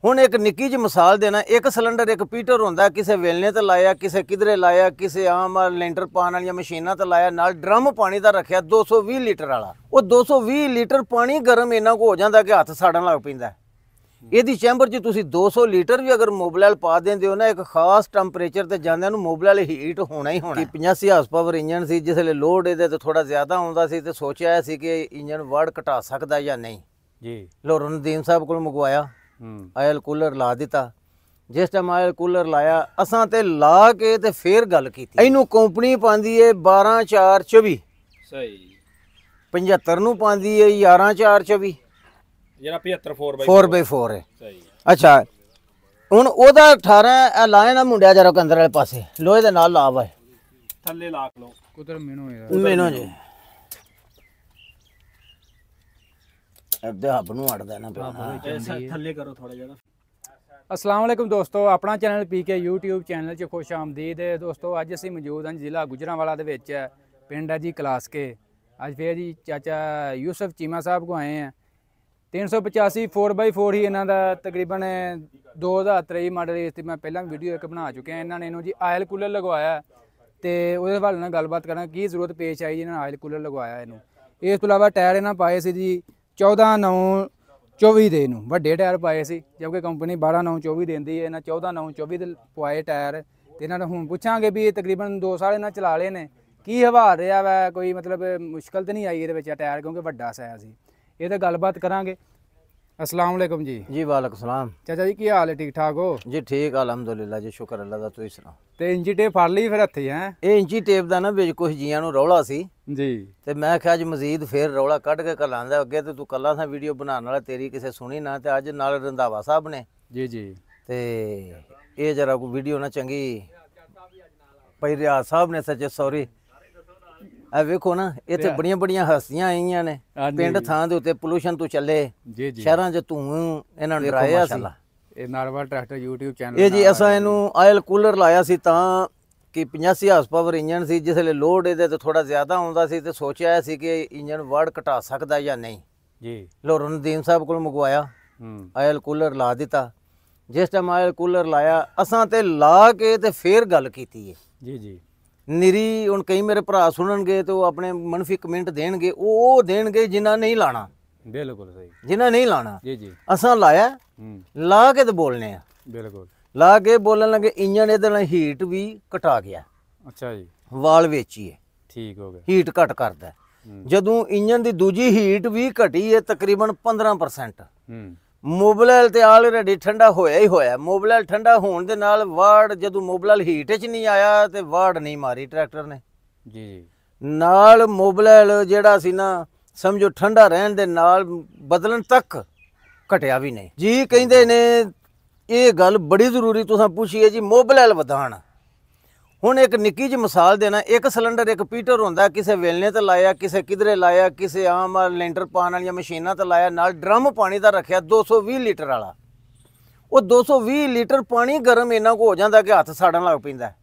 ਹੁਣ ਇੱਕ ਨਿੱਕੀ ਜਿਹੀ ਮਿਸਾਲ ਦੇਣਾ, ਇੱਕ ਸਿਲੰਡਰ ਇੱਕ ਪੀਟਰ ਹੁੰਦਾ, ਕਿਸੇ ਵੇਲਣੇ ਤੇ ਲਾਇਆ, ਕਿਸੇ ਕਿਧਰੇ ਲਾਇਆ, ਕਿਸੇ ਆਮ ਲੈਂਟਰ ਪਾਉਣ ਵਾਲੀਆਂ ਮਸ਼ੀਨਾਂ ਤੇ ਲਾਇਆ, ਨਾਲ ਡਰਮ ਪਾਣੀ ਦਾ ਰੱਖਿਆ 220 ਲੀਟਰ ਵਾਲਾ। ਉਹ 220 ਲੀਟਰ ਪਾਣੀ ਗਰਮ ਇੰਨਾ ਕੁ ਹੋ ਜਾਂਦਾ ਕਿ ਹੱਥ ਸਾੜਨ ਲੱਗ ਪੈਂਦਾ। ਇਹਦੀ ਚੈਂਬਰ 'ਚ ਤੁਸੀਂ 200 ਲੀਟਰ ਵੀ ਅਗਰ ਮੋਬਿਲ ਪਾ ਦਿੰਦੇ ਹੋ ਨਾ, ਇੱਕ ਖਾਸ ਟੈਂਪਰੇਚਰ ਤੇ ਜਾਂਦਿਆਂ ਨੂੰ ਮੋਬਿਲ ਹੀਟ ਹੋਣਾ ਹੀ ਹੋਣਾ। 85 ਹਾਰਸ ਪਾਵਰ ਇੰਜਨ ਸੀ, ਜਿਸ ਵੇਲੇ ਲੋਡ ਇਹਦੇ ਤੇ ਥੋੜਾ ਜ਼ਿਆਦਾ ਆਉਂਦਾ ਸੀ ਤੇ ਸੋਚਿਆ ਸੀ ਕਿ ਇੰਜਨ ਵਾਟ ਘਟਾ ਸਕਦਾ ਜਾਂ ਨਹੀਂ ਜੀ। ਲੋਰ ਨਦੀਮ ਸਾਹਿਬ ਕੋਲ ਮੰਗਵਾਇਆ, ਆਇਲ ਕੂਲਰ ਲਾ ਦਿੱਤਾ। ਜਿਸ ਟਾਈਮ ਆਇਲ ਕੂਲਰ ਲਾਇਆ ਅਸਾਂ ਤੇ ਲਾ ਕੇ ਤੇ ਫੇਰ ਗੱਲ ਕੀਤੀ। ਇਹਨੂੰ ਕੰਪਨੀ ਪਾਉਂਦੀ ਏ 12424 ਸਹੀ, 75 ਨੂੰ ਪਾਉਂਦੀ ਏ 11424 ਜਿਹੜਾ 75 4x4 ਹੈ ਸਹੀ। ਅੱਛਾ ਹੁਣ ਉਹਦਾ 18 ਲਾਏ ਨਾ ਮੁੰਡਿਆ ਜਰਾ ਅੰਦਰ ਵਾਲੇ ਪਾਸੇ ਲੋਹੇ ਦੇ ਨਾਲ ਲਾ ਵਾ ਥੱਲੇ ਲਾ ਲਓ ਕੁਦਰ ਮੈਨੂੰ ਜੀ ਅੱਧੇ ਹੱਬ ਨੂੰ ਅੜਦਾ ਨਾ ਥੱਲੇ ਕਰੋ ਥੋੜਾ ਜਿਹਾ। अस्सलाम वालेकुम दोस्तों, अपना चैनल पीके यूट्यूब चैनल च खुश आमदीद है दोस्तों। अज असी मौजूद हैं जिला गुजरांवाला दे विच पिंड है जी कलासके। अज फिर जी चाचा यूसुफ चीमा साहब को आए हैं। 385 4x4 ही इन्हों का तकरीबन 2023 मॉडल इस मैं पहला वीडियो एक बना चुके हैं। इन्होंने जी आयल कूलर लगवाया तो वो हवाले नाल गलबात करना की जरूरत पेश आई जी इन्होंने आयल कूलर लगवाया इनू। इस तो इलावा टायर इन्होंने पाए सी जी 14/9/24 ਦੇ ਨੂੰ ਵੱਡੇ ਟਾਇਰ ਪਾਏ ਸੀ, ਜਦਕਿ ਕੰਪਨੀ 12/9/24 ਦਿੰਦੀ ਹੈ। ਇਹਨਾਂ 14/9/24 ਦੇ ਪਵਾਏ ਟਾਇਰ ਤੇ ਇਹਨਾਂ ਨੂੰ ਹੁਣ ਪੁੱਛਾਂਗੇ ਵੀ ਇਹ ਤਕਰੀਬਨ 2 ਸਾਲ ਇਹਨਾਂ ਚਲਾ ਲਏ ਨੇ, ਕੀ ਹਵਾ ਰਿਹਾ ਵਾ, ਕੋਈ ਮਤਲਬ ਮੁਸ਼ਕਲ ਤਾਂ ਨਹੀਂ ਆਈ ਇਹਦੇ ਵਿੱਚ ਟਾਇਰ ਕਿਉਂਕਿ ਵੱਡਾ ਸਾਇਆ ਸੀ। ਇਹ ਤਾਂ ਗੱਲਬਾਤ ਕਰਾਂਗੇ। अस्सलाम वालेकुम जी। जी वालेकुम सलाम। चाचा जी की हाल है, ठीक ठाक हो जी? ठीक अलहमदुलिल्लाह जी, शुक्र अल्लाह दा। तुसीं सुनाओ। ते इंची टेप फड़ ली फिर हत्थी है? ਇਹ ਇੰਚੀ ਟੇਪ ਦਾ ਨਾ ਵਿੱਚ ਕੁਝ ਜੀਆਂ ਨੂੰ ਰੌਲਾ ਸੀ जी ਤੇ ਮੈਂ ਕਿਹਾ ਅੱਜ ਮਜ਼ੀਦ ਫੇਰ ਰੌਲਾ ਕੱਢ ਕੇ ਕਲਾਂਦਾ। ਅੱਗੇ ਤੇ ਤੂੰ ਕੱਲਾ ਸਾਂ ਵੀਡੀਓ ਬਣਾਉਣ ਵਾਲਾ, ਤੇਰੀ ਕਿਸੇ ਸੁਣੀ ਨਾ, ਤੇ ਅੱਜ ਨਾਲ ਰੰਧਾਵਾ ਸਾਹਿਬ ਨੇ जी जी ਤੇ ਇਹ ਜਰਾ ਕੋਈ ਵੀਡੀਓ ਨਾ ਚੰਗੀ ਪਈ। ਰਿਆਜ਼ ਸਾਹਿਬ ਨੇ ਸੱਚੇ ਸੌਰੀ ਆ ਵੇਖੋ ਨਾ, ਇੱਥੇ ਬੜੀਆਂ ਬੜੀਆਂ ਹਸਤੀਆਂ ਆਈਆਂ ਨੇ ਪਿੰਡ ਥਾਂ ਦੇ ਉੱਤੇ ਪੋਲੂਸ਼ਨ ਤੋਂ ਚੱਲੇ जी जी ਸ਼ਹਿਰਾਂ 'ਚ ਧੂੰ ਇਹਨਾਂ ਨੂੰ ਡਰਾਇਆ ਸੀ। ਇਹ ਨਾਰਵਾ ਟਰੈਕਟਰ YouTube ਚੈਨਲ ਇਹ ਜੀ ਅਸਾਂ ਇਹਨੂੰ ਆਇਲ ਕੂਲਰ ਲਾਇਆ ਸੀ ਤਾਂ ਕਿ 85 ਹਾਰਸ ਪਾਵਰ ਇੰਜਨ ਸੀ, ਜਿਸ ਵੇਲੇ ਲੋਡ ਇਹਦੇ ਤੇ ਥੋੜਾ ਜ਼ਿਆਦਾ ਆਉਂਦਾ ਸੀ ਤੇ ਸੋਚਿਆ ਸੀ ਕਿ ਇੰਜਨ ਵਾਟ ਘਟਾ ਸਕਦਾ ਜਾਂ ਨਹੀਂ ਜੀ। ਲੋਰ ਨਦੀਮ ਸਾਹਿਬ ਕੋਲ ਮੰਗਵਾਇਆ, ਆਇਲ ਕੂਲਰ ਲਾ ਦਿੱਤਾ। ਜਿਸ ਟਾਈਮ ਆਇਲ ਕੂਲਰ ਲਾਇਆ ਅਸਾਂ ਤੇ ਲਾ ਕੇ ਤੇ ਫੇਰ ਗੱਲ ਕੀਤੀ ਹੈ ਜੀ ਜੀ ਨਿਰੀ। ਹੁਣ ਕਈ ਮੇਰੇ ਭਰਾ ਸੁਣਨਗੇ ਤੇ ਉਹ ਆਪਣੇ ਮਨਫੀ ਕਮੈਂਟ ਦੇਣਗੇ, ਉਹ ਦੇਣਗੇ ਜਿਨ੍ਹਾਂ ਨਹੀਂ ਲਾਣਾ। ਬਿਲਕੁਲ ਸਹੀ, ਜਿਨ੍ਹਾਂ ਨਹੀਂ ਲਾਣਾ ਜੀ ਜੀ। ਅਸਾਂ ਲਾਇਆ, ਲਾ ਕੇ ਤੇ ਬੋਲਨੇ ਆ। ਬਿਲਕੁਲ ਲਾ ਕੇ ਬੋਲਣ ਲੱਗੇ ਇੰਜਨ ਇਹਦੇ ਨਾਲ ਹੀਟ ਵੀ ਘਟਾ ਗਿਆ। ਅੱਛਾ ਜੀ, ਵਾਲ ਵੇਚੀਏ ਠੀਕ ਹੋ ਗਿਆ, ਹੀਟ ਘਟ ਕਰਦਾ। ਜਦੋਂ ਇੰਜਨ ਦੀ ਦੂਜੀ ਹੀਟ ਵੀ ਘਟੀ ਹੈ ਤਕਰੀਬਨ 15%। ਮੋਬਿਲ ਤੇ ਆਲਰੇਡੀ ਠੰਡਾ ਹੋਇਆ ਹੀ ਹੋਇਆ। ਮੋਬਿਲ ਠੰਡਾ ਹੋਣ ਦੇ ਨਾਲ ਵਾੜ ਜਦੋਂ ਮੋਬਿਲ ਹੀਟ 'ਚ ਨਹੀਂ ਆਇਆ ਤੇ ਵਾੜ ਨਹੀਂ ਮਾਰੀ ਟਰੈਕਟਰ ਨੇ ਜੀ ਜੀ। ਨਾਲ ਮੋਬਿਲ ਜਿਹੜਾ ਸੀ ਨਾ ਸਮਝੋ ਠੰਡਾ ਰਹਿਣ ਦੇ ਨਾਲ ਬਦਲਣ ਤੱਕ ਘਟਿਆ ਵੀ ਨਹੀਂ ਜੀ। ਕਹਿੰਦੇ ਨੇ ਇਹ ਗੱਲ ਬੜੀ ਜ਼ਰੂਰੀ ਤੁਸੀਂ ਪੁੱਛੀਏ ਜੀ, ਮੋਬਿਲ ਵਧਾਣ। ਹੁਣ ਇੱਕ ਨਿੱਕੀ ਜਿਹੀ ਮਿਸਾਲ ਦੇਣਾ, ਇੱਕ ਸਿਲੰਡਰ ਇੱਕ ਪੀਟਰ ਹੁੰਦਾ, ਕਿਸੇ ਵੇਲਣੇ ਤੇ ਲਾਇਆ, ਕਿਸੇ ਕਿਧਰੇ ਲਾਇਆ, ਕਿਸੇ ਆਮ ਲੈਂਟਰ ਪਾਉਣ ਵਾਲੀਆਂ ਮਸ਼ੀਨਾਂ ਤੇ ਲਾਇਆ, ਨਾਲ ਡਰਮ ਪਾਣੀ ਦਾ ਰੱਖਿਆ 220 ਲੀਟਰ ਵਾਲਾ। ਉਹ 220 ਲੀਟਰ ਪਾਣੀ ਗਰਮ ਇੰਨਾ ਕੁ ਹੋ ਜਾਂਦਾ ਕਿ ਹੱਥ ਸਾੜਨ ਲੱਗ ਪੈਂਦਾ।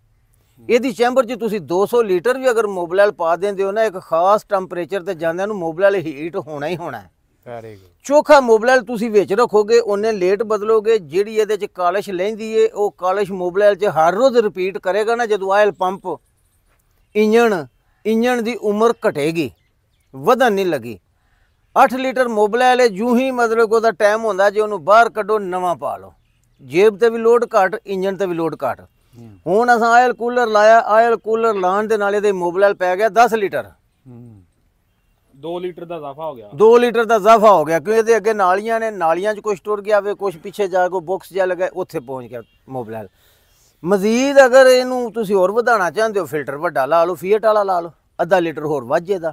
ਇਹਦੀ ਚੈਂਬਰ 'ਚ ਤੁਸੀਂ 200 ਲੀਟਰ ਵੀ ਅਗਰ ਮੋਬਿਲ ਪਾ ਦਿੰਦੇ ਹੋ ਨਾ, ਇੱਕ ਖਾਸ ਟੈਂਪਰੇਚਰ ਤੇ ਜਾਂਦਿਆਂ ਨੂੰ ਮੋਬਿਲ ਹੀਟ ਹੋਣਾ ਹੀ ਹੋਣਾ। ਚੋਖਾ ਮੋਬਿਲ ਤੁਸੀਂ ਵਿੱਚ ਰੱਖੋਗੇ ਉਹਨੇ ਲੇਟ ਬਦਲੋਗੇ। ਜਿਹੜੀ ਇਹਦੇ 'ਚ ਕਾਲਿਸ਼ ਲੈਂਦੀ ਏ ਉਹ ਕਾਲਿਸ਼ ਮੋਬਿਲ 'ਚ ਹਰ ਰੋਜ਼ ਰਿਪੀਟ ਕਰੇਗਾ ਨਾ। ਜਦੋਂ ਆਇਲ ਪੰਪ ਇੰਜਣ ਦੀ ਉਮਰ ਘਟੇਗੀ, ਵਧਣ ਨਹੀਂ ਲੱਗੀ। 8 ਲੀਟਰ ਮੋਬਿਲ ਜੂੰ ਹੀ ਮਤਲਬ ਉਹਦਾ ਟਾਈਮ ਹੁੰਦਾ ਜੇ ਉਹਨੂੰ ਬਾਹਰ ਕੱਢੋ ਨਵਾਂ ਪਾ ਲਓ। ਜੇਬ ਤੇ ਵੀ ਲੋਡ ਘੱਟ, ਇੰਜਣ ਤੇ ਵੀ ਲੋਡ ਘੱਟ। ਹੁਣ ਅਸਾਂ ਆਇਲ ਕੂਲਰ ਲਾਇਆ, ਆਇਲ ਕੂਲਰ ਲਾਉਣ ਦੇ ਨਾਲ ਇਹਦੇ ਮੋਬਿਲ ਪੈ ਗਿਆ 10 ਲੀਟਰ। 2 ਲੀਟਰ ਦਾ ਇਜ਼ਾਫਾ ਹੋ ਗਿਆ। 2 ਲੀਟਰ ਦਾ ਇਜ਼ਾਫਾ ਹੋ ਗਿਆ ਕਿਉਂ ਇਹਦੇ ਅੱਗੇ ਨਾਲੀਆਂ ਨੇ, ਨਾਲੀਆਂ 'ਚ ਕੁਛ ਟੁਰ ਗਿਆ ਵੇ, ਕੁਛ ਪਿੱਛੇ ਜਾ ਕੇ ਬੁਕਸ ਜਿਹਾ ਲੱਗਾ ਉੱਥੇ ਪਹੁੰਚ ਗਿਆ ਮੋਬਿਲ। ਮਜ਼ੀਦ ਅਗਰ ਇਹਨੂੰ ਤੁਸੀਂ ਹੋਰ ਵਧਾਉਣਾ ਚਾਹੁੰਦੇ ਹੋ, ਫਿਲਟਰ ਵੱਡਾ ਲਾ ਲਓ, ਫੀਟ ਵਾਲਾ ਲਾ ਲਓ, ਅੱਧਾ ਲੀਟਰ ਹੋਰ ਵੱਧ ਜਾਏਗਾ।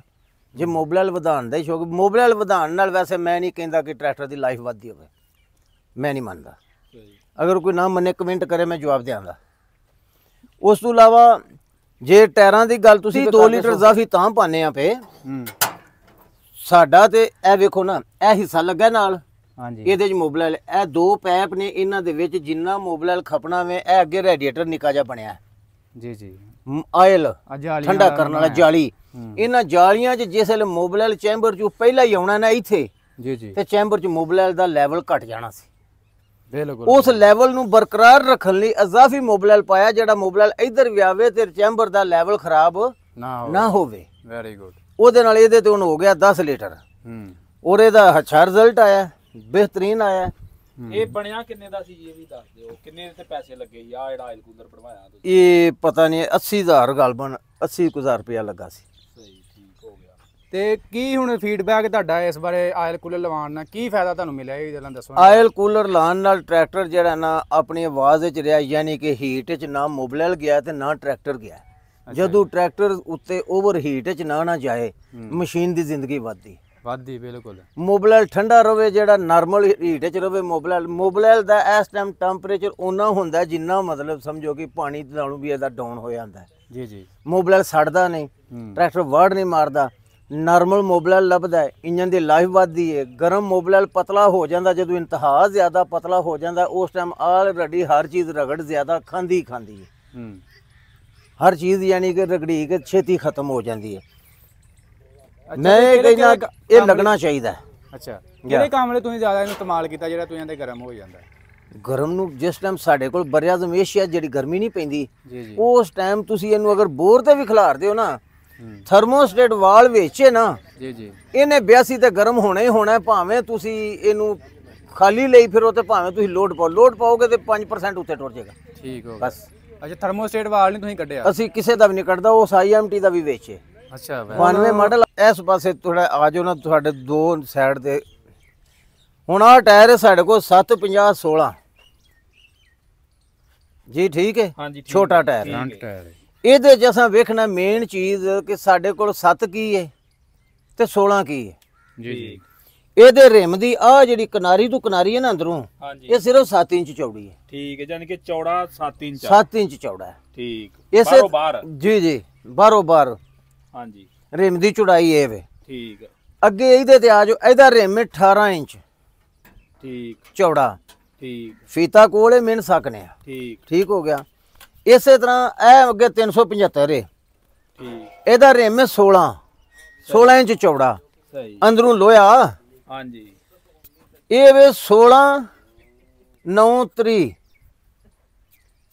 ਜੇ ਮੋਬਿਲ ਵਧਾਉਣ ਦਾ ਹੀ ਸ਼ੌਕ, ਮੋਬਿਲ ਵਧਾਉਣ ਨਾਲ ਵੈਸੇ ਮੈਂ ਨਹੀਂ ਕਹਿੰਦਾ ਕਿ ਟਰੈਕਟਰ ਦੀ ਲਾਈਫ ਵੱਧਦੀ ਹੋਵੇ, ਮੈਂ ਨਹੀਂ ਮੰਨਦਾ। ਅਗਰ ਕੋਈ ਨਾ ਮੰਨੇ ਕਮੈਂਟ ਕਰੇ, ਮੈਂ ਜਵਾਬ ਦਿਆਂਗਾ। ਉਸ ਤੋਂ ਇਲਾਵਾ ਜੇ ਟਾਇਰਾਂ ਦੀ ਗੱਲ ਤੁਸੀਂ 2 ਲੀਟਰ ਇਜ਼ਾਫੀ ਤਾਂ ਪਾਉਂਦੇ ਆ ਪਏ ਸਾਡਾ, ਤੇ ਇਹ ਵੇਖੋ ਨਾ ਇਹ ਹਿੱਸਾ ਲੱਗਾ ਨਾਲ, ਇਹਦੇ 'ਚ ਮੋਬਿਲ, ਇਹ 2 ਪੈਪ ਨੇ, ਇਹਨਾਂ ਦੇ ਵਿੱਚ ਜਿੰਨਾ ਮੋਬਿਲ ਖਪਣਾ ਵੇ ਇਹ ਅੱਗੇ ਰੇਡੀਏਟਰ ਨਿੱਕਾ ਜਿਹਾ ਬਣਿਆ ਜੀ ਜੀ। ਆਇਲ ਠੰਡਾ ਕਰਨ ਵਾਲਾ ਜਾਲੀ, ਇਹਨਾਂ ਜਾਲੀਆਂ 'ਚ ਜਿਸ ਵੇਲੇ ਮੋਬਿਲ ਚੈਂਬਰ 'ਚ ਪਹਿਲਾਂ ਹੀ ਆਉਣਾ ਨਾ ਇੱਥੇ ਜੀ ਜੀ, ਤੇ ਚੈਂਬਰ 'ਚ ਮੋਬਿਲ ਦਾ ਲੈਵਲ ਘਟ ਜਾਣਾ ਸੀ। ਬਿਲਕੁਲ ਉਸ ਲੈਵਲ ਨੂੰ ਬਰਕਰਾਰ ਰੱਖਣ ਲਈ ਇਜ਼ਾਫੀ ਮੋਬਲੈਲ ਪਾਇਆ, ਜਿਹੜਾ ਮੋਬਲੈਲ ਇੱਧਰ ਵੀ ਆਵੇ ਤੇ ਚੈਂਬਰ ਦਾ ਲੈਵਲ ਖਰਾਬ ਨਾ ਹੋਵੇ। Very good. ਉਹਦੇ ਨਾਲ ਇਹਦੇ ਤੇ ਹੁਣ ਹੋ ਗਿਆ 10 ਲੀਟਰ ਔਰ ਇਹਦਾ ਅੱਛਾ ਰਿਜ਼ਲਟ ਆਇਆ, ਬਿਹਤਰੀਨ ਆਇਆ। ਇਹ ਬਣਿਆ ਕਿੰਨੇ ਦਾ ਸੀ ਜੀ, ਇਹ ਵੀ ਦੱਸ ਦਿਓ, ਕਿੰਨੇ ਤੇ ਪੈਸੇ ਲੱਗੇ ਜੀ ਆ ਜਿਹੜਾ ਆਇਲ ਕੂਲਰ ਬਣਵਾਇਆ ਤੁਸੀਂ? ਇਹ ਪਤਾ ਨਹੀਂ 80,000 ਗਲਬਨ 80,000 ਰੁਪਇਆ ਲੱਗਾ ਸੀ। ਸਹੀ, ਠੀਕ ਹੋ ਗਿਆ। ਤੇ ਕੀ ਹੁਣ ਫੀਡਬੈਕ ਤੁਹਾਡਾ ਇਸ ਬਾਰੇ ਆਇਲ ਕੂਲਰ ਲਵਾਉਣ ਨਾਲ ਕੀ ਫਾਇਦਾ ਤੁਹਾਨੂੰ ਮਿਲਿਆ, ਇਹ ਗੱਲਾਂ ਦੱਸੋ। ਆਇਲ ਕੂਲਰ ਲਾਉਣ ਨਾਲ ਟਰੈਕਟਰ ਜਿਹੜਾ ਨਾ ਆਪਣੀ ਆਵਾਜ਼ ਵਿੱਚ ਰਿਹਾ, ਯਾਨੀ ਕਿ ਹੀਟ 'ਚ ਨਾ ਮੋਬਲੈਲ ਗਿਆ ਤੇ ਨਾ ਟਰੈਕਟਰ ਗਿਆ। ਜਦੋਂ ਟਰੈਕਟਰ ਉੱਤੇ ਓਵਰ ਹੀਟ 'ਚ ਨਾ ਜਾਏ, ਮਸ਼ੀਨ ਦੀ ਜ਼ਿੰਦਗੀ ਵੱਧਦੀ। ਬਿਲਕੁਲ। ਮੋਬਲੈਲ ਠੰਡਾ ਰਵੇ, ਜਿਹੜਾ ਨਾਰਮਲ ਹੀਟ 'ਚ ਰਵੇ ਮੋਬਲੈਲ ਦਾ ਇਸ ਟਾਈਮ ਟੈਂਪਰੇਚਰ ਉਨਾ ਹੁੰਦਾ ਜਿੰਨਾ ਮਤਲਬ ਸਮਝੋ ਕਿ ਪਾਣੀ ਨਾਲੋਂ ਵੀ ਇਹਦਾ ਡਾਊਨ ਹੋ ਜਾਂਦਾ ਜੀ ਜੀ। ਮੋਬਲੈਲ ਸੜਦਾ ਨਹੀਂ, ਟਰੈਕਟਰ ਵਾੜ ਨਹੀਂ ਮਾਰਦਾ, ਨਾਰਮਲ ਮੋਬਲੈਲ ਲੱਭਦਾ ਹੈ, ਇੰਜਨ ਦੀ ਲਾਈਫ ਵੱਧਦੀ ਹੈ। ਗਰਮ ਮੋਬਲੈਲ ਪਤਲਾ ਹੋ ਜਾਂਦਾ, ਜਦੋਂ ਇੰਤਹਾ ਜ਼ਿਆਦਾ ਪਤਲਾ ਹੋ ਜਾਂਦਾ ਉਸ ਟਾਈਮ ਆਲਰੇਡੀ ਹਰ ਚੀਜ਼ ਰਗੜ ਜ਼ਿਆਦਾ ਖਾਂਦੀ ਹੈ। ਹਰ ਚੀਜ਼ ਯਾਨੀ ਕਿ ਰਗੜੀ ਕੇ ਛੇਤੀ ਖਤਮ ਹੋ ਜਾਂਦੀ ਹੈ। ਮੈਂ ਕਹਿੰਦਾ ਇਹ ਲੱਗਣਾ ਚਾਹੀਦਾ। ਅੱਛਾ, ਕਿਹੜੇ ਕੰਮ ਲਈ ਤੁਸੀਂ ਜ਼ਿਆਦਾ ਇਹਨੂੰ ਇਸਤੇਮਾਲ ਕੀਤਾ ਜਿਹੜਾ ਤੁਸੀਂ ਇਹਦੇ ਗਰਮ ਹੋ ਜਾਂਦਾ? ਗਰਮ ਨੂੰ ਜਿਸ ਟਾਈਮ ਸਾਡੇ ਕੋਲ ਬਰਿਆ ਜ਼ਮੇਸ਼ੀਆ ਜਿਹੜੀ ਗਰਮੀ ਨਹੀਂ ਪੈਂਦੀ, ਜੀ ਜੀ, ਉਸ ਟਾਈਮ ਤੁਸੀਂ ਇਹਨੂੰ ਅਗਰ ਬੋਰ ਤੇ ਵੀ ਖਿਲਾਰਦੇ ਹੋ ਨਾ, ਥਰਮੋਸਟੇਟ ਵਾਲ ਵੇਚੇ ਨਾ, ਜੀ ਜੀ, ਇਹਨੇ 82 ਤੇ ਗਰਮ ਹੋਣਾ ਹੀ ਹੋਣਾ। ਭਾਵੇਂ ਤੁਸੀਂ ਇਹਨੂੰ ਖਾਲੀ ਲਈ ਫਿਰੋ ਤੇ ਭਾਵੇਂ ਤੁਸੀਂ ਲੋਡ ਪਾਓਗੇ ਤੇ 5% ਉੱਤੇ ਟੁੱਟ ਜਾਏਗਾ। ਠੀਕ ਹੋ ਬਸ। ਅੱਛਾ, ਥਰਮੋਸਟੇਟ ਵਾਲ ਨਹੀਂ ਤੁਸੀਂ ਕੱਢਿਆ? ਅਸੀਂ ਕਿਸੇ ਦਾ ਵੀ ਨਹੀਂ ਕੱਢਦਾ, ਉਸ IMT ਦਾ ਵੀ ਵੇਚੇ। ਅੱਛਾ, 92 ਮਾਡਲ। ਇਸ ਪਾਸੇ ਥੋੜਾ ਆ ਜਾਓ ਨਾ, ਤੁਹਾਡੇ ਦੋ ਸਾਈਡ ਤੇ। ਹੁਣ ਆਹ ਟਾਇਰ ਹੈ ਸਾਡੇ ਕੋਲ 750/16 ਜੀ, ਠੀਕ ਹੈ। ਹਾਂਜੀ, ਛੋਟਾ ਟਾਇਰ। Front tyre. ਇਹਦੇ 'ਚ ਅਸਾਂ ਵੇਖਣਾ ਮੇਨ ਚੀਜ਼ ਕਿ ਸਾਡੇ ਕੋਲ 7 ਕੀ ਹੈ ਤੇ 16 ਕੀ ਹੈ। ਜੀ ਜੀ। ਇਹਦੇ ਰਿਮ ਦੀ ਆਹ ਜਿਹੜੀ ਕਿਨਾਰੀ ਤੋਂ ਕਿਨਾਰੀ ਹੈ ਨਾ ਅੰਦਰੋਂ, ਹਾਂਜੀ, ਇਹ ਸਿਰਫ 7 ਇੰਚ ਚੌੜੀ ਹੈ। ਠੀਕ ਹੈ, ਯਾਨੀ ਕਿ ਚੌੜਾ 7 ਇੰਚ। 7 ਇੰਚ ਚੌੜਾ ਹੈ। ਠੀਕ, ਇਸੇ ਬਾਹਰੋਂ ਬਾਹਰ। ਜੀ ਜੀ, ਬਾਹਰੋਂ ਬਾਹਰ। ਹਾਂਜੀ, ਰਿਮ ਦੀ ਚੌੜਾਈ ਇਹ ਵੇ। ਠੀਕ, ਅੱਗੇ ਇਹਦੇ ਤੇ ਆ ਜਾਓ, ਇਹਦਾ ਰਿਮ ਹੈ 18 ਇੰਚ ਠੀਕ, ਚੌੜਾ। ਠੀਕ, ਫੀਤਾ ਕੋਲੇ ਮਿਣ ਸਕਨੇ ਆ। ਠੀਕ, ਠੀਕ ਹੋ ਗਿਆ। ਇਸੇ ਤਰ੍ਹਾਂ ਇਹ ਅੱਗੇ 375 ਹੈ, ਠੀਕ, ਇਹਦਾ ਰਿਮ ਹੈ 16 ਇੰਚ ਚੌੜਾ, ਸਹੀ, ਅੰਦਰੋਂ ਲੋਹਾ। ਹਾਂਜੀ, ਇਹ ਵੇ 16 9 3।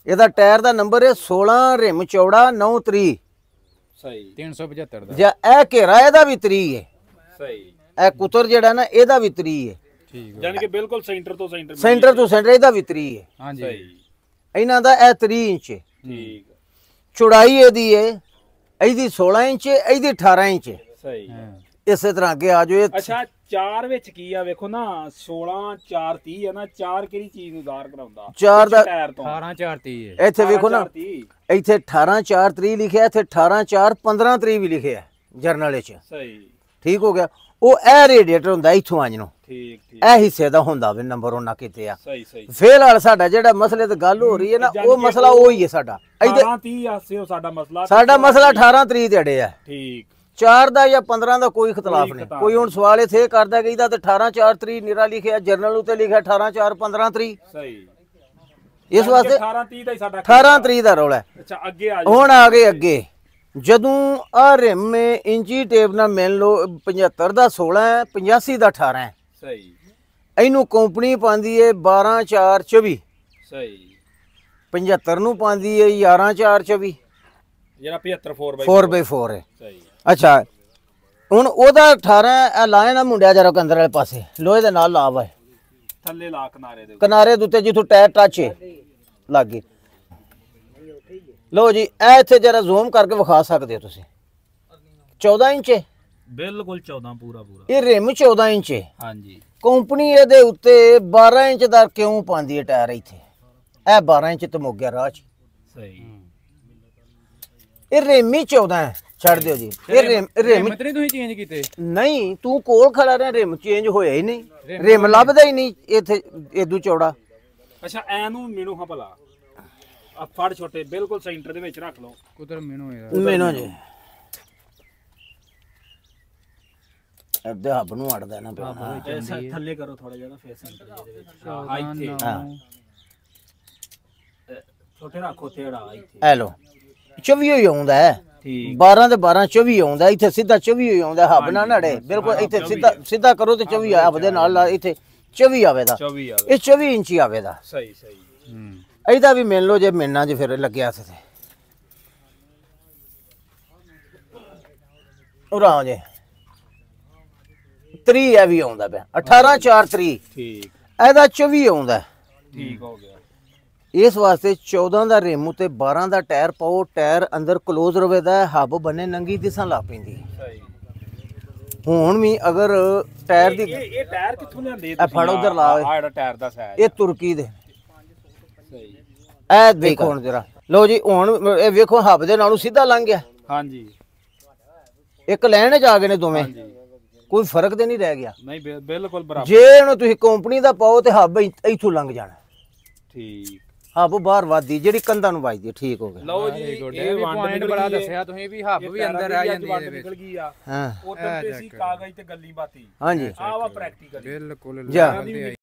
ਇਹਦਾ ਟਾਇਰ ਦਾ ਨੰਬਰ ਹੈ 16, ਰਿਮ ਚੌੜਾ 9 3। ਸਹੀ, 375 ਦਾ। ਜਾਂ ਇਹ ਘੇਰਾ ਇਹਦਾ ਵੀ 3 ਹੈ। ਸਹੀ, ਇਹ ਕੁਤਰ ਜਿਹੜਾ ਨਾ ਇਹਦਾ ਵੀ 3 ਹੈ। ਠੀਕ ਯਾਨੀ ਕਿ ਬਿਲਕੁਲ ਸੈਂਟਰ ਤੋਂ ਸੈਂਟਰ। ਸੈਂਟਰ ਤੋਂ ਸੈਂਟਰ ਇਹਦਾ ਵੀ 3 ਹੈ। ਹਾਂਜੀ, ਸਹੀ, ਇਹਨਾਂ ਦਾ ਇਹ 3 ਇੰਚ ਹੈ। ਠੀਕ, ਚੌੜਾਈ ਇਹਦੀ ਹੈ, ਇਹਦੀ 16 ਇੰਚ ਹੈ, ਇਹਦੀ 18 ਇੰਚ ਹੈ। ਸਹੀ। ਇਸੇ ਤਰ੍ਹਾਂ ਅੱਗੇ ਆ ਜਾਓ। ਅੱਛਾ, 4 ਵਿੱਚ ਕੀ ਆ ਵੇਖੋ ਨਾ, 16 4 30 ਹੈ ਨਾ। 4 ਕਿਹੜੀ ਚੀਜ਼ ਨੂੰ ਜ਼ਾਹਰ ਕਰਾਉਂਦਾ? 4 ਦਾ ਟਾਇਰ ਤੋਂ 18 4 30 ਹੈ। ਇੱਥੇ ਵੇਖੋ ਨਾ, 4 30। ਇੱਥੇ 18 4 3 ਲਿਖਿਆ, ਇੱਥੇ 18 4 15 3 ਵੀ ਲਿਖਿਆ ਜਰਨਲ ਵਿੱਚ। ਸਹੀ, ਠੀਕ ਹੋ ਗਿਆ। ਉਹ ਇਹ ਰੇਡੀਏਟਰ ਹੁੰਦਾ ਇੱਥੋਂ ਆਜ ਨੂੰ, ਠੀਕ, ਠੀਕ, ਇਹ ਹਿੱਸੇ ਦਾ ਹੁੰਦਾ ਵੇ ਨੰਬਰ ਉਹਨਾਂ ਕੀਤੇ ਆ। ਸਹੀ, ਸਹੀ। ਫਿਲਹਾਲ ਸਾਡਾ ਜਿਹੜਾ ਮਸਲੇ ਤੇ ਗੱਲ ਹੋ ਰਹੀ ਹੈ ਨਾ, ਉਹ ਮਸਲਾ ਉਹ ਹੀ ਹੈ ਸਾਡਾ। 18 30 ਆਸੇ ਉਹ ਸਾਡਾ ਮਸਲਾ। ਸਾਡਾ ਮਸਲਾ 18 3 ਤੇ ਅੜੇ ਆ। ਠੀਕ, 4 ਦਾ ਜਾਂ 15 ਦਾ ਕੋਈ ਇਖਤਲਾਫ ਨਹੀਂ। ਕੋਈ ਹੁਣ ਸਵਾਲ ਇੱਥੇ ਕਰਦਾ ਕਿ ਇਹਦਾ ਤੇ 18 4 3 ਨਿਰਾ ਲਿਖਿਆ, ਜਰਨਲ ਉੱਤੇ ਲਿਖਿਆ 18 4 15 3। ਸਹੀ। ਇਸ ਵਾਸਤੇ 18 30 ਦਾ ਹੀ ਸਾਡਾ 18 3 ਦਾ ਰੌਲਾ ਹੈ। ਅੱਛਾ, ਅੱਗੇ ਆ ਹੁਣ ਆ ਗਏ ਅੱਗੇ। ਜਦੋਂ ਆ ਰਿਮ ਇੰਚੀ ਟੇਪ ਨਾਲ ਮਿਲ ਲਓ, 75 ਦਾ 16 ਹੈ, 85 ਦਾ 18 ਹੈ। ਸਹੀ, ਇਹਨੂੰ ਕੰਪਨੀ ਪਾਉਂਦੀ ਹੈ 12 4 24। ਸਹੀ। 75 ਨੂੰ ਪਾਉਂਦੀ ਹੈ 11 4 24। ਜਿਹੜਾ 75 4x4 ਹੈ। ਸਹੀ। ਅੱਛਾ, ਹੁਣ ਉਹਦਾ 18 ਲਾਏ ਨਾ ਮੁੰਡਿਆ ਜਰਾ ਅੰਦਰ ਵਾਲੇ ਪਾਸੇ ਲੋਹੇ ਦੇ ਨਾਲ ਲਾ ਵਾ, ਥੱਲੇ ਲਾ ਕਿਨਾਰੇ ਦੇ। ਕਿਨਾਰੇ ਦੇ ਉੱਤੇ ਜਿੱਥੋਂ ਟਾਇਰ ਟੱਚ ਹੈ ਲੱਗ ਗਈ। ਲੋ ਜੀ, ਇਹ ਇੱਥੇ ਜਰਾ ਜ਼ੂਮ ਕਰਕੇ ਵਿਖਾ ਸਕਦੇ ਹੋ ਤੁਸੀਂ। 14 ਇੰਚ ਹੈ ਬਿਲਕੁਲ 14 ਪੂਰਾ ਪੂਰਾ। ਇਹ ਰਿਮ 14 ਇੰਚ ਹੈ। ਹਾਂਜੀ, ਕੰਪਨੀ ਇਹਦੇ ਉੱਤੇ 12 ਇੰਚ ਦਾ ਕਿਉਂ ਪਾਉਂਦੀ ਹੈ ਟਾਇਰ? ਇੱਥੇ ਇਹ 12 ਇੰਚ ਤੇ ਮੁੱਕ ਗਿਆ ਰਾਹ 'ਚ। ਸਹੀ। ਇਹ ਰਿਮ ਹੀ 14 ਹੈ। ਛੱਡ ਦਿਓ ਜੀ, ਇਹ ਰਿਮ ਮਤਰੀ ਤੁਸੀਂ ਚੇਂਜ ਕੀਤੇ? ਨਹੀਂ, ਤੂੰ ਕੋਲ ਖੜਾ ਰਿਹਾ, ਰਿਮ ਚੇਂਜ ਹੋਇਆ ਹੀ ਨਹੀਂ, ਰਿਮ ਲੱਭਦਾ ਹੀ ਨਹੀਂ ਇੱਥੇ ਇਦੋਂ ਚੌੜਾ। ਅੱਛਾ, ਐ ਨੂੰ ਮੈਨੂੰ ਹਾਂ ਭਲਾ ਆ ਫੜ ਛੋਟੇ ਬਿਲਕੁਲ ਸੈਂਟਰ ਦੇ ਵਿੱਚ ਰੱਖ ਲਓ। ਕੁਦਰ ਮੈਨੂੰ ਮੈਨੂੰ ਜੀ ਅੱਧੇ ਹੱਬ ਨੂੰ ਅੜਦਾ ਨਾ ਪਿਆ। ਥੱਲੇ ਕਰੋ ਥੋੜਾ ਜਿਹਾ ਫੇਸ ਸੈਂਟਰ ਦੇ ਵਿੱਚ। ਆ ਇੱਥੇ ਹਾਂ, ਛੋਟੇ ਰੱਖੋ ਥੇੜਾ ਇੱਥੇ। ਐ ਲੋ 24 ਹੀ ਆਉਂਦਾ ਹੈ। ਠੀਕ, 12 ਤੇ 12 24 ਆਉਂਦਾ। ਇੱਥੇ ਸਿੱਧਾ 24 ਹੀ ਆਉਂਦਾ, ਹੱਬ ਨਾ ਨੜੇ ਬਿਲਕੁਲ। ਇੱਥੇ ਸਿੱਧਾ ਕਰੋ ਤੇ 24 ਹੱਬ ਦੇ ਨਾਲ ਇੱਥੇ 24 ਆਵੇ ਦਾ 24 ਆ ਇਹ 24 ਇੰਚੀ ਆਵੇ ਦਾ ਸਹੀ ਸਹੀ ਇਹਦਾ ਵੀ ਮਿਲ ਲੋ ਜੇ ਮਿਲਣਾ ਜੇ ਫਿਰ ਲੱਗਿਆ ਤੇ ਉਰਾ ਜੇ 3 ਇਹ ਵੀ ਆਉਂਦਾ ਪਿਆ 18 4 3 ਠੀਕ ਇਹਦਾ 24 ਆਉਂਦਾ ਠੀਕ ਹੋ ਗਿਆ ਇਸ ਵਾਸਤੇ 14 ਦਾ ਰਿਮ ਤੇ 12 ਦਾ ਟਾਇਰ ਪਾਓ ਟਾਇਰ ਅੰਦਰ ਕਲੋਜ਼ ਰਵੇ ਦਾ ਹੱਬ ਬਨੇ ਨੰਗੀ ਦਿਸਾਂ ਲਾ ਪੈਂਦੀ ਸਹੀ ਹੁਣ ਵੀ ਅਗਰ ਟਾਇਰ ਦੀ ਇਹ ਟਾਇਰ ਕਿੱਥੋਂ ਲਿਆਂਦੇ ਇਹ ਫੜ ਉਧਰ ਲਾ ਓਏ। ਆਹ ਜਿਹੜਾ ਟਾਇਰ ਦਾ ਸਾਈਜ਼ ਇਹ ਤੁਰਕੀ ਦੇ ਸਹੀ ਇਹ ਦੇਖੋ ਹੁਣ ਜਰਾ ਲੋ ਜੀ ਹੁਣ ਇਹ ਵੇਖੋ ਹੱਬ ਦੇ ਨਾਲੋਂ ਸਿੱਧਾ ਲੰਘ ਗਿਆ ਹਾਂਜੀ ਇੱਕ ਲਾਈਨ 'ਚ ਆ ਗਏ ਨੇ ਦੋਵੇਂ ਹਾਂਜੀ ਕੋਈ ਫਰਕ ਤੇ ਨਹੀਂ ਰਹਿ ਗਿਆ ਨਹੀਂ ਬਿਲਕੁਲ ਬਰਾਬਰ ਜੇ ਇਹਨੂੰ ਤੁਸੀਂ ਕੰਪਨੀ ਦਾ ਪਾਓ ਤੇ ਹੱਬ ਇੱਥੋਂ ਲੰਘ ਜਾਣਾ ਠੀਕ ਹੱਬ ਬਾਹਰ ਵੱਧਦੀ ਜਿਹੜੀ ਕੰਧਾਂ ਨੂੰ ਵੱਜਦੀ ਹੈ ਠੀਕ ਹੋ ਗਿਆ ਲਓ ਜੀ ਇਹ ਵੀ ਪੁਆਇੰਟ ਬੜਾ ਦੱਸਿਆ ਤੁਸੀਂ ਵੀ ਹੱਬ ਵੀ ਅੰਦਰ ਆ ਜਾਂਦੀ ਹੈ ਇਹਦੇ ਵਿੱਚ ਨਿਕਲ ਗਈ ਆ ਹਾਂ ਉਦੋਂ ਤੇ ਸੀ ਕਾਗਜ਼ ਤੇ ਗੱਲੀ ਬਾਤੀ ਹਾਂਜੀ ਆਹ ਵਾ ਪ੍ਰੈਕਟੀਕਲ ਬਿਲਕੁਲ ਜਾ। ਲੱਗਦੀ ਹੈ।